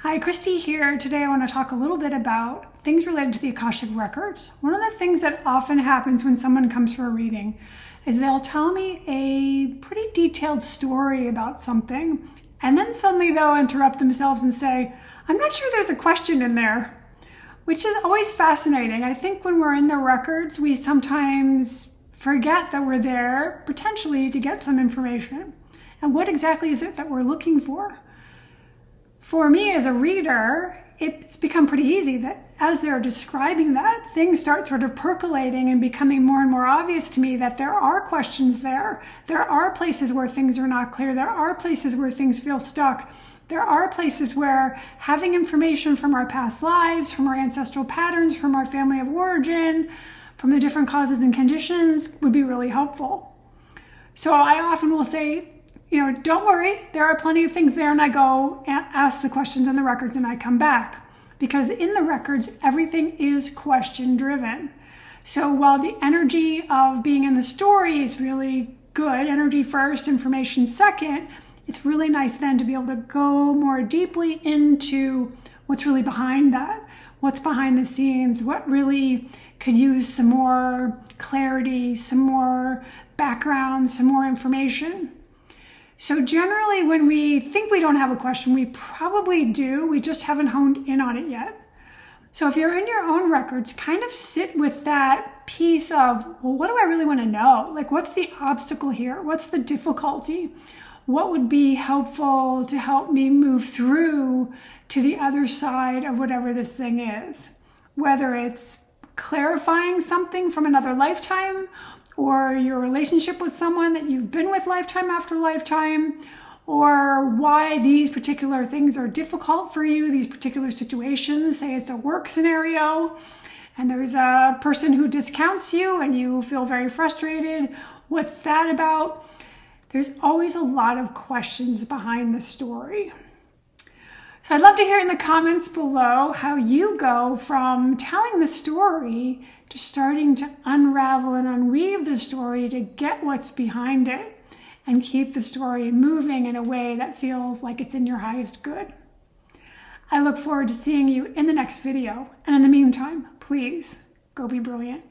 Hi, Christy here. Today I want to talk a little bit about things related to the Akashic records. One of the things that often happens when someone comes for a reading is they'll tell me a pretty detailed story about something, and then suddenly they'll interrupt themselves and say, I'm not sure there's a question in there, which is always fascinating. I think when we're in the records, we sometimes forget that we're there potentially to get some information. And what exactly is it that we're looking for? For me as a reader, it's become pretty easy that as they're describing that, things start sort of percolating and becoming more and more obvious to me that there are questions there. There are places where things are not clear. There are places where things feel stuck. There are places where having information from our past lives, from our ancestral patterns, from our family of origin, from the different causes and conditions would be really helpful. So I often will say, don't worry, there are plenty of things there, and I go ask the questions in the records and I come back. Because in the records, everything is question driven. So while the energy of being in the story is really good, energy first, information second, it's really nice then to be able to go more deeply into what's really behind that, what's behind the scenes, what really could use some more clarity, some more background, some more information. So generally when we think we don't have a question, we probably do, we just haven't honed in on it yet. So if you're in your own records, kind of sit with that piece of, well, what do I really want to know? Like, what's the obstacle here? What's the difficulty? What would be helpful to help me move through to the other side of whatever this thing is? Whether it's clarifying something from another lifetime, or your relationship with someone that you've been with lifetime after lifetime, or why these particular things are difficult for you, these particular situations. Say it's a work scenario and there's a person who discounts you and you feel very frustrated. What's that about? There's always a lot of questions behind the story. So I'd love to hear in the comments below how you go from telling the story to starting to unravel and unweave the story to get what's behind it and keep the story moving in a way that feels like it's in your highest good. I look forward to seeing you in the next video. And in the meantime, please go be brilliant.